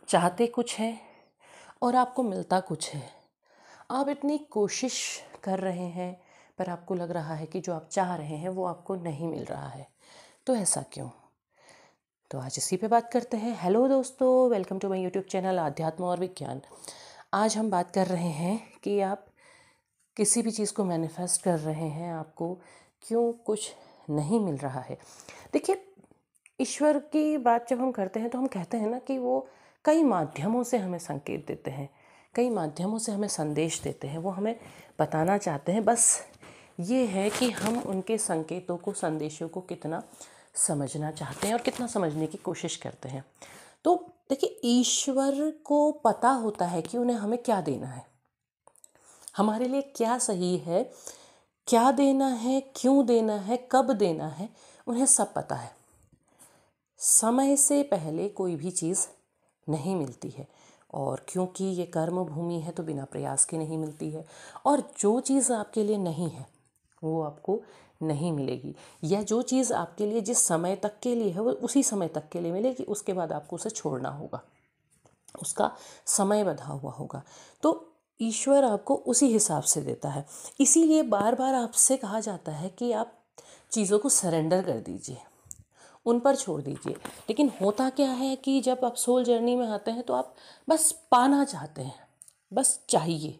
चाहते कुछ हैं और आपको मिलता कुछ है। आप इतनी कोशिश कर रहे हैं पर आपको लग रहा है कि जो आप चाह रहे हैं वो आपको नहीं मिल रहा है। तो ऐसा क्यों? तो आज इसी पे बात करते हैं। हेलो दोस्तों, welcome to my YouTube channel आध्यात्म और विज्ञान। आज हम बात कर रहे हैं कि आप किसी भी चीज़ को मैनिफेस्ट कर रहे हैं, आपको क्यों कुछ नहीं मिल रहा है। देखिए, ईश्वर की बात जब हम करते हैं तो हम कहते हैं ना कि वो कई माध्यमों से हमें संकेत देते हैं, कई माध्यमों से हमें संदेश देते हैं। वो हमें बताना चाहते हैं, बस ये है कि हम उनके संकेतों को, संदेशों को कितना समझना चाहते हैं और कितना समझने की कोशिश करते हैं। तो देखिए, ईश्वर को पता होता है कि उन्हें हमें क्या देना है, हमारे लिए क्या सही है, क्या देना है, क्यों देना है, कब देना है, उन्हें सब पता है। समय से पहले कोई भी चीज़ नहीं मिलती है, और क्योंकि ये कर्म भूमि है तो बिना प्रयास के नहीं मिलती है। और जो चीज़ आपके लिए नहीं है वो आपको नहीं मिलेगी, या जो चीज़ आपके लिए जिस समय तक के लिए है वो उसी समय तक के लिए मिलेगी। उसके बाद आपको उसे छोड़ना होगा, उसका समय बंधा हुआ होगा। तो ईश्वर आपको उसी हिसाब से देता है। इसीलिए बार बार आपसे कहा जाता है कि आप चीज़ों को सरेंडर कर दीजिए, उन पर छोड़ दीजिए। लेकिन होता क्या है कि जब आप सोल जर्नी में आते हैं तो आप बस पाना चाहते हैं, बस चाहिए।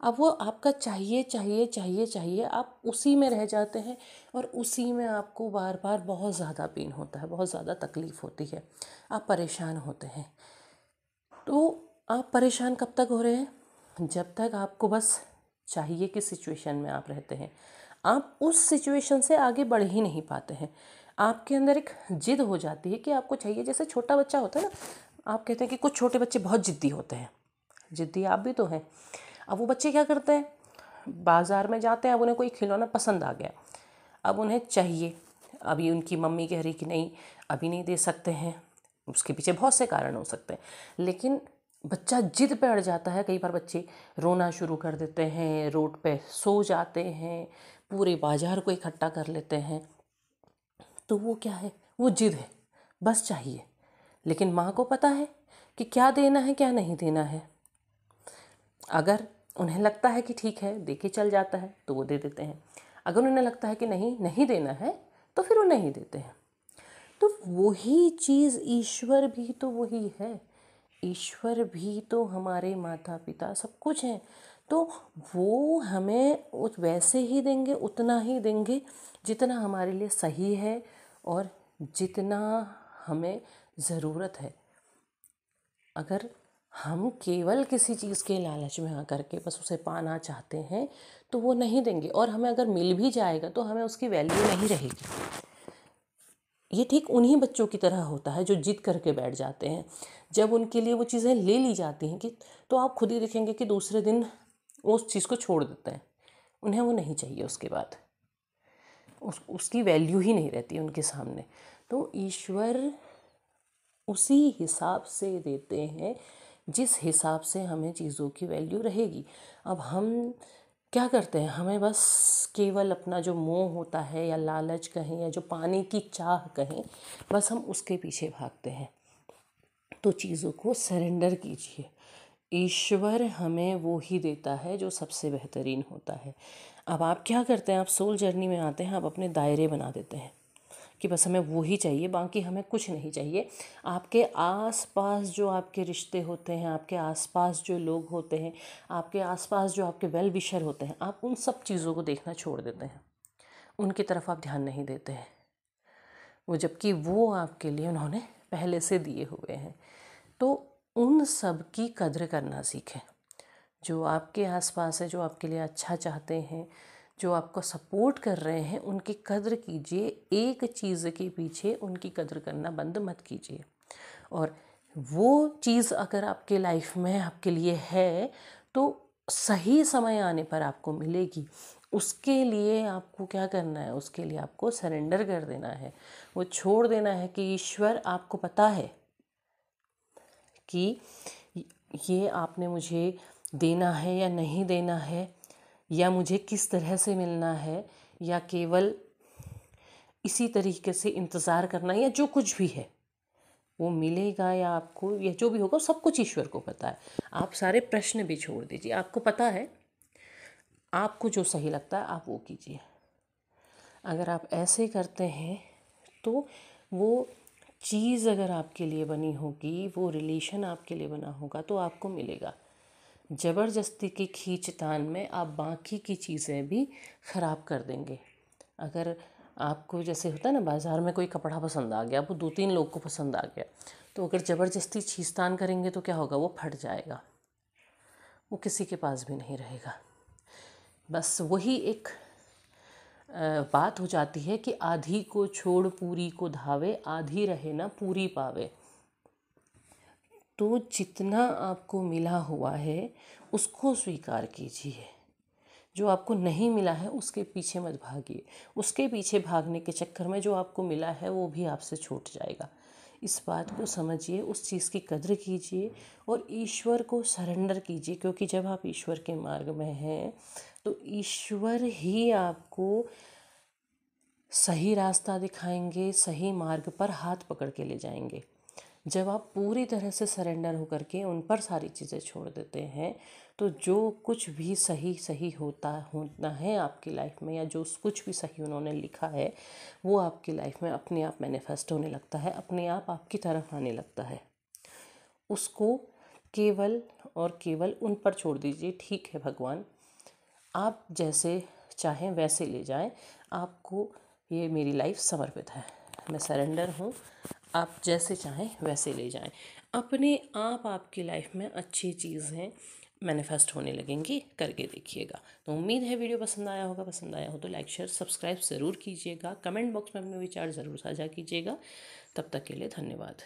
अब वो आपका चाहिए चाहिए चाहिए चाहिए, आप उसी में रह जाते हैं और उसी में आपको बार बार बहुत ज़्यादा पेन होता है, बहुत ज़्यादा तकलीफ़ होती है, आप परेशान होते हैं। तो आप परेशान कब तक हो रहे हैं? जब तक आपको बस चाहिए कि सिचुएशन में आप रहते हैं। आप उस सिचुएशन से आगे बढ़ ही नहीं पाते हैं। आपके अंदर एक जिद हो जाती है कि आपको चाहिए। जैसे छोटा बच्चा होता है ना, आप कहते हैं कि कुछ छोटे बच्चे बहुत जिद्दी होते हैं, जिद्दी आप भी तो हैं। अब वो बच्चे क्या करते हैं, बाज़ार में जाते हैं, अब उन्हें कोई खिलौना पसंद आ गया, अब उन्हें चाहिए। अभी उनकी मम्मी कह रही कि नहीं, अभी नहीं दे सकते हैं, उसके पीछे बहुत से कारण हो सकते हैं, लेकिन बच्चा जिद पे अड़ जाता है। कई बार बच्चे रोना शुरू कर देते हैं, रोड पे सो जाते हैं, पूरे बाज़ार को इकट्ठा कर लेते हैं। तो वो क्या है, वो जिद है, बस चाहिए। लेकिन माँ को पता है कि क्या देना है, क्या नहीं देना है। अगर उन्हें लगता है कि ठीक है दे के चल जाता है तो वो दे देते हैं, अगर उन्हें लगता है कि नहीं नहीं देना है तो फिर वो नहीं देते हैं। तो वही चीज़ ईश्वर भी तो वही है। ईश्वर भी तो हमारे माता पिता सब कुछ हैं। तो वो हमें वैसे ही देंगे, उतना ही देंगे जितना हमारे लिए सही है और जितना हमें ज़रूरत है। अगर हम केवल किसी चीज़ के लालच में आकर के बस उसे पाना चाहते हैं तो वो नहीं देंगे, और हमें अगर मिल भी जाएगा तो हमें उसकी वैल्यू नहीं रहेगी। ये ठीक उन्हीं बच्चों की तरह होता है जो जिद करके बैठ जाते हैं। जब उनके लिए वो चीज़ें ले ली जाती हैं कि तो आप खुद ही देखेंगे कि दूसरे दिन वो उस चीज़ को छोड़ देते हैं, उन्हें वो नहीं चाहिए। उसके बाद उसकी वैल्यू ही नहीं रहती उनके सामने। तो ईश्वर उसी हिसाब से देते हैं जिस हिसाब से हमें चीज़ों की वैल्यू रहेगी। अब हम क्या करते हैं, हमें बस केवल अपना जो मोह होता है या लालच कहें या जो पाने की चाह कहें, बस हम उसके पीछे भागते हैं। तो चीज़ों को सरेंडर कीजिए। ईश्वर हमें वो ही देता है जो सबसे बेहतरीन होता है। अब आप क्या करते हैं, आप सोल जर्नी में आते हैं, आप अपने दायरे बना देते हैं कि बस हमें वो ही चाहिए, बाकी हमें कुछ नहीं चाहिए। आपके आसपास जो आपके रिश्ते होते हैं, आपके आसपास जो लोग होते हैं, आपके आसपास जो आपके वेल विशर होते हैं, आप उन सब चीज़ों को देखना छोड़ देते हैं, उनकी तरफ आप ध्यान नहीं देते हैं। वो जबकि वो आपके लिए उन्होंने पहले से दिए हुए हैं। तो उन सब की कद्र करना सीखें। जो आपके आसपास है, जो आपके लिए अच्छा चाहते हैं, जो आपको सपोर्ट कर रहे हैं, उनकी कद्र कीजिए। एक चीज़ के पीछे उनकी कद्र करना बंद मत कीजिए। और वो चीज़ अगर आपके लाइफ में आपके लिए है तो सही समय आने पर आपको मिलेगी। उसके लिए आपको क्या करना है, उसके लिए आपको सरेंडर कर देना है, वो छोड़ देना है कि ईश्वर आपको पता है कि ये आपने मुझे देना है या नहीं देना है, या मुझे किस तरह से मिलना है, या केवल इसी तरीके से इंतज़ार करना, या जो कुछ भी है वो मिलेगा या आपको, या जो भी होगा सब कुछ ईश्वर को पता है। आप सारे प्रश्न भी छोड़ दीजिए, आपको पता है, आपको जो सही लगता है आप वो कीजिए। अगर आप ऐसे करते हैं तो वो चीज़ अगर आपके लिए बनी होगी, वो रिलेशन आपके लिए बना होगा तो आपको मिलेगा। ज़बरदस्ती की खींचतान में आप बाकी की चीज़ें भी ख़राब कर देंगे। अगर आपको जैसे होता है ना, बाज़ार में कोई कपड़ा पसंद आ गया, वो 2-3 लोग को पसंद आ गया, तो अगर ज़बरदस्ती खींचतान करेंगे तो क्या होगा, वो फट जाएगा, वो किसी के पास भी नहीं रहेगा। बस वही एक बात हो जाती है कि आधी को छोड़ पूरी को धावे, आधी रहे ना पूरी पावे। तो जितना आपको मिला हुआ है उसको स्वीकार कीजिए, जो आपको नहीं मिला है उसके पीछे मत भागिए। उसके पीछे भागने के चक्कर में जो आपको मिला है वो भी आपसे छूट जाएगा। इस बात को समझिए, उस चीज़ की कद्र कीजिए और ईश्वर को सरेंडर कीजिए, क्योंकि जब आप ईश्वर के मार्ग में हैं तो ईश्वर ही आपको सही रास्ता दिखाएंगे, सही मार्ग पर हाथ पकड़ के ले जाएंगे। जब आप पूरी तरह से सरेंडर होकर के उन पर सारी चीज़ें छोड़ देते हैं तो जो कुछ भी सही सही होना है आपकी लाइफ में, या जो कुछ भी सही उन्होंने लिखा है वो आपकी लाइफ में अपने आप मैनिफेस्ट होने लगता है, अपने आप आपकी तरफ आने लगता है। उसको केवल और केवल उन पर छोड़ दीजिए। ठीक है भगवान, आप जैसे चाहें वैसे ले जाएं, आपको ये मेरी लाइफ समर्पित है, मैं सरेंडर हूँ, आप जैसे चाहें वैसे ले जाएं। अपने आप आपकी लाइफ में अच्छी चीज़ें मैनिफेस्ट होने लगेंगी, करके देखिएगा। तो उम्मीद है वीडियो पसंद आया होगा। पसंद आया हो तो लाइक शेयर सब्सक्राइब ज़रूर कीजिएगा। कमेंट बॉक्स में अपने विचार ज़रूर साझा कीजिएगा। तब तक के लिए धन्यवाद।